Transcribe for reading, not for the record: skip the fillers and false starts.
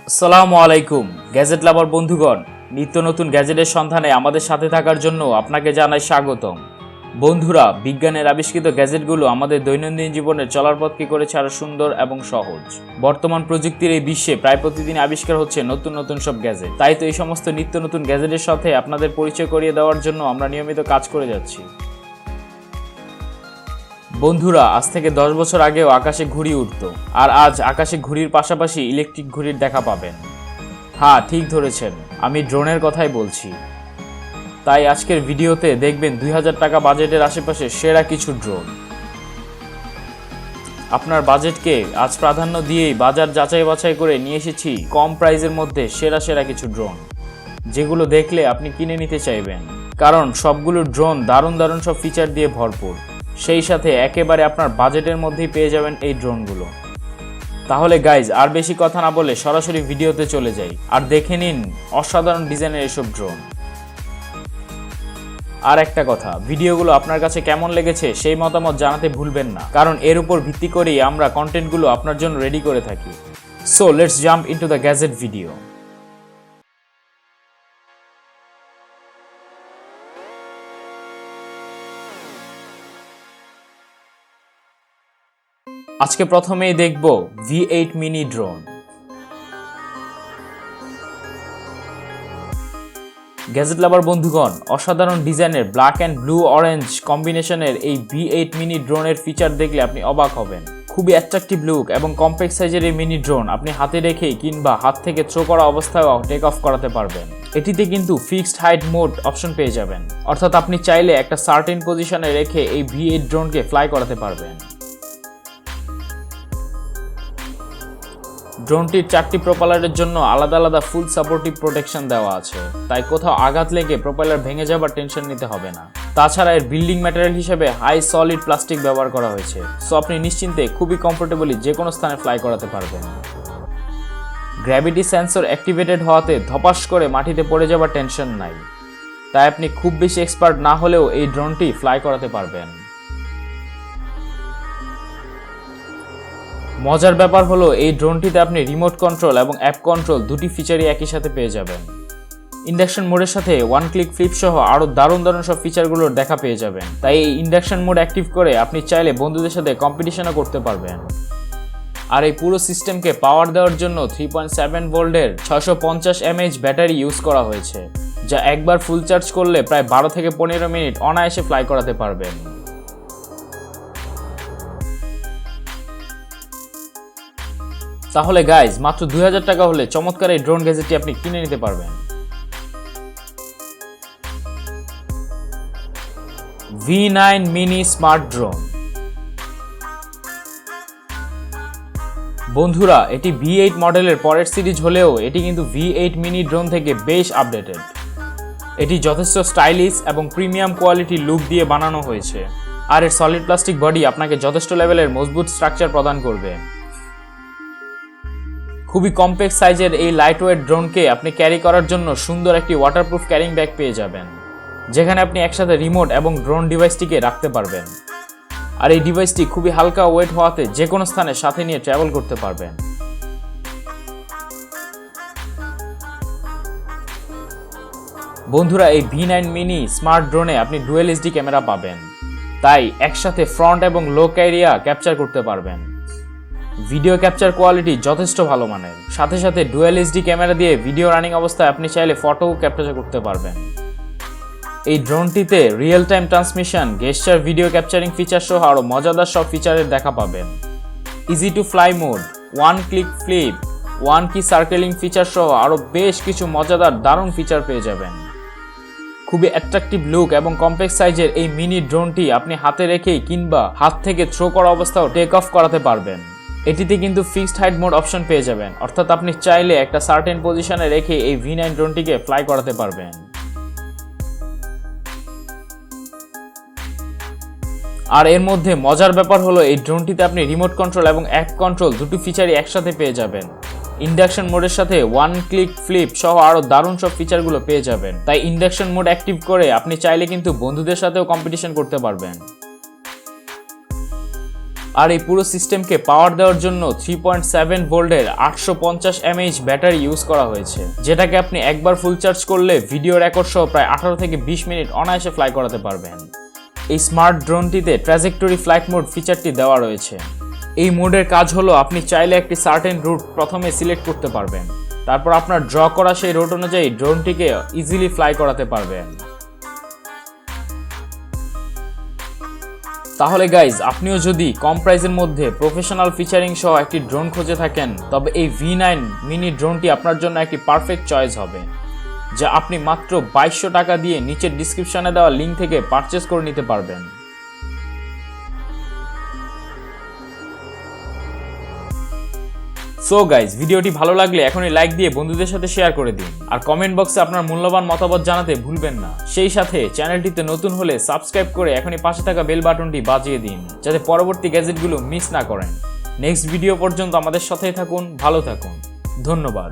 আসসালামু আলাইকুম গ্যাজেট লাভার বন্ধুগণ, নিত্য নতুন গ্যাজেটের সন্ধানে আমাদের সাথে থাকার জন্য আপনাকে জানাই স্বাগতম। বন্ধুরা, বিজ্ঞানের আবিষ্কৃত গ্যাজেটগুলো আমাদের দৈনন্দিন জীবনের চলার পথকে করেছে আরো সুন্দর এবং সহজ। বর্তমান প্রযুক্তির এই বিশ্বে প্রায় প্রতিদিন আবিষ্কার হচ্ছে নতুন নতুন সব গ্যাজেট। তাই তো এই সমস্ত নিত্য নতুন গ্যাজেটের সাথে আপনাদের পরিচয় করিয়ে দেওয়ার জন্য আমরা নিয়মিত কাজ করে যাচ্ছি। বন্ধুরা, আজ থেকে 10 বছর আগেও আকাশে ঘুড়ি উড়ত, আর আজ আকাশে ঘুড়ির পাশাপাশি ইলেকট্রিক ঘুড়ির দেখা পাবেন। হ্যাঁ, ঠিক ধরেছেন, আমি ড্রোনের কথাই বলছি। তাই আজকের ভিডিওতে দেখবেন 2000 টাকা বাজেটের আশেপাশে সেরা কিছু ড্রোন। আপনার বাজেটকে আজ প্রাধান্য দিয়েই বাজার যাচাই বাছাই করে নিয়ে এসেছি কম প্রাইসের মধ্যে সেরা কিছু ড্রোন, যেগুলো দেখলে আপনি কিনে নিতে চাইবেন। কারণ সবগুলো ড্রোন দারুণ সব ফিচার দিয়ে ভরপুর, সেই সাথে একেবারে আপনার বাজেটের মধ্যেই পেয়ে যাবেন এই ড্রোনগুলো। তাহলে গাইজ, আর বেশি কথা না বলে সরাসরি ভিডিওতে চলে যাই আর দেখে নিন অসাধারণ ডিজাইনের এসব ড্রোন। আর একটা কথা, ভিডিওগুলো আপনার কাছে কেমন লেগেছে সেই মতামত জানাতে ভুলবেন না, কারণ এর উপর ভিত্তি করেই আমরা কন্টেন্টগুলো আপনার জন্য রেডি করে থাকি। So let's jump into the gadget video. আজকে প্রথমেই দেখব V8 মিনি ড্রোন। গ্যাজেট লাভার বন্ধুগণ, অসাধারণ ডিজাইনের ব্ল্যাক অ্যান্ড ব্লু অরেঞ্জ কম্বিনেশনের এই V8 মিনি ড্রোনের ফিচার দেখলে আপনি অবাক হবেন। খুবই অ্যাট্রাকটিভ লুক এবং কম্প্যাক্ট সাইজের এই মিনি ড্রোন আপনি হাতে রেখেই কিংবা হাত থেকে থ্রো করা অবস্থায়ও টেক অফ করাতে পারবেন। এটিতে কিন্তু ফিক্সড হাইট মোড অপশন পেয়ে যাবেন, অর্থাৎ আপনি চাইলে একটা সার্টেন পজিশনে রেখে এই V8 ড্রোনকে ফ্লাই করাতে পারবেন। ড্রোনটির 4টি প্রোপেলারের জন্য আলাদা ফুল সাপোর্টিভ প্রোটেকশন দেওয়া আছে, তাই কোথাও আঘাত লেগে প্রোপেলার ভেঙে যাবার টেনশন নিতে হবে না। তাছাড়া এর বিল্ডিং ম্যাটেরিয়াল হিসেবে হাই সলিড প্লাস্টিক ব্যবহার করা হয়েছে, সো আপনি নিশ্চিন্তে খুবই কমফোর্টেবলি যে কোনো স্থানে ফ্লাই করাতে পারবেন। গ্র্যাভিটি সেন্সর অ্যাক্টিভেটেড হওয়াতে ধপাস করে মাটিতে পড়ে যাবার টেনশন নাই, তাই আপনি খুব বেশি এক্সপার্ট না হলেও এই ড্রোনটি ফ্লাই করাতে পারবেন। মজার ব্যাপার হলো এই ড্রোনটিতে আপনি রিমোট কন্ট্রোল এবং অ্যাপ কন্ট্রোল দুটি ফিচারই একই সাথে পেয়ে যাবেন। ইন্ডাকশন মোডের সাথে ওয়ান ক্লিক ফ্লিপ সহ আরও দারুণ সব ফিচারগুলোর দেখা পেয়ে যাবেন। তাই এই ইন্ডাকশন মোড অ্যাক্টিভ করে আপনি চাইলে বন্ধুদের সাথে কম্পিটিশনও করতে পারবেন। আর এই পুরো সিস্টেমকে পাওয়ার দেওয়ার জন্য 3.7 ভোল্টের 650 mAh ব্যাটারি ইউজ করা হয়েছে, যা একবার ফুল চার্জ করলে প্রায় 12 থেকে 15 মিনিট অনায়াসে ফ্লাই করাতে পারবেন। তাহলে গাইজ, মাত্র 2000 টাকা হলে চমৎকার এই ড্রোন গ্যাজেটটি আপনি কিনে নিতে পারবেন। V9 mini smart drone. বন্ধুরা, এটি V8 মডেলের পরের সিরিজ হলেও এটি কিন্তু V8 মিনি ড্রোন থেকে বেশ আপডেটেড। এটি যথেষ্ট স্টাইলিশ এবং প্রিমিয়াম কোয়ালিটি লুক দিয়ে বানানো হয়েছে, আর এর সলিড প্লাস্টিক বডি আপনাকে যথেষ্ট লেভেলের মজবুত স্ট্রাকচার প্রদান করবে। খুবই কম্প্যাক্ট সাইজের এই লাইট ওয়েট ড্রোনকে আপনি ক্যারি করার জন্য সুন্দর একটি ওয়াটারপ্রুফ ক্যারিং ব্যাগ পেয়ে যাবেন, যেখানে আপনি একসাথে রিমোট এবং ড্রোন ডিভাইসটিকে রাখতে পারবেন। আর এই ডিভাইসটি খুবই হালকা ওয়েট হওয়াতে যে কোনো স্থানে সাথে নিয়ে ট্রাভেল করতে পারবেন। বন্ধুরা, এই V9 মিনি স্মার্ট ড্রোনে আপনি ডুয়েল HD ক্যামেরা পাবেন, তাই একসাথে ফ্রন্ট এবং লো এরিয়া ক্যাপচার করতে পারবেন। ভিডিও ক্যাপচার কোয়ালিটি যথেষ্ট ভালো মানের, সাথে ডুয়েল HD ক্যামেরা দিয়ে ভিডিও রানিং অবস্থায় আপনি চাইলে ফটো ক্যাপচার করতে পারবেন। এই ড্রোনটিতে real time transmission, gesture video capturing feature সহ আরও মজাদার সব ফিচারের দেখা পাবেন। Easy to fly mode, one click flip, one key circling feature সহ আরও বেশ কিছু মজাদার দারুণ ফিচার পেয়ে যাবেন। খুবই অ্যাট্রাকটিভ লুক এবং কম্প্যাক্ট সাইজের এই মিনি ড্রোনটি আপনি হাতে রেখেই কিংবা হাত থেকে থ্রো করা অবস্থাও টেক অফ করাতে পারবেন। এটিতে কিন্তু ফিক্সড হাইট মোড অপশন পেয়ে যাবেন, অর্থাৎ আপনি চাইলে একটা সার্টেন পজিশনে রেখে এই V9 ড্রোনটিকে ফ্লাই করাতে পারবেন। আর এর মধ্যে মজার ব্যাপার হলো এই ড্রোনটিতে আপনি রিমোট কন্ট্রোল এবং অ্যাপ কন্ট্রোল দুটি ফিচারই একসাথে পেয়ে যাবেন। ইন্ডাকশন মোডের সাথে ওয়ান ক্লিক ফ্লিপ সহ আরও দারুণ সব ফিচারগুলো পেয়ে যাবেন। তাই ইন্ডাকশন মোড অ্যাক্টিভ করে আপনি চাইলে কিন্তু বন্ধুদের সাথেও কম্পিটিশন করতে পারবেন। আর এই পুরো সিস্টেমকে পাওয়ার দেওয়ার জন্য 3.7 ভোল্টের 850 mAh ব্যাটারি ইউজ করা হয়েছে, যেটাকে আপনি একবার ফুল চার্জ করলে ভিডিও রেকর্ড সহ প্রায় 18 থেকে 20 মিনিট অনায়াসে ফ্লাই করাতে পারবেন। এই স্মার্ট ড্রোনটিতে ট্র্যাজেক্টরি ফ্লাইট মোড ফিচারটি দেওয়া রয়েছে। এই মোডের কাজ হলো আপনি চাইলে একটি সার্টেন রুট প্রথমে সিলেক্ট করতে পারবেন, তারপর আপনার ড্র করা সেই রুট অনুযায়ী ড্রোনটিকে ইজিলি ফ্লাই করাতে পারবেন। তাহলে গাইজ, আপনিও যদি কম প্রাইসের মধ্যে প্রফেশনাল ফিচারিং সহ একটি ড্রোন খুঁজে থাকেন, তবে এই V9 মিনি ড্রোনটি আপনার জন্য একটি পারফেক্ট চয়েস হবে, যা আপনি মাত্র 2200 টাকা দিয়ে নিচের ডিসক্রিপশনে দেওয়া লিঙ্ক থেকে পারচেস করে নিতে পারবেন। সো গাইজ, ভিডিওটি ভালো লাগলে এখনই লাইক দিয়ে বন্ধুদের সাথে শেয়ার করে দিন, আর কমেন্ট বক্সে আপনার মূল্যবান মতামত জানাতে ভুলবেন না। সেই সাথে চ্যানেলটিতে নতুন হলে সাবস্ক্রাইব করে এখনই পাশে থাকা বেল বাটনটি বাজিয়ে দিন, যাতে পরবর্তী গ্যাজেটগুলো মিস না করেন। নেক্সট ভিডিও পর্যন্ত আমাদের সাথেই থাকুন, ভালো থাকুন, ধন্যবাদ।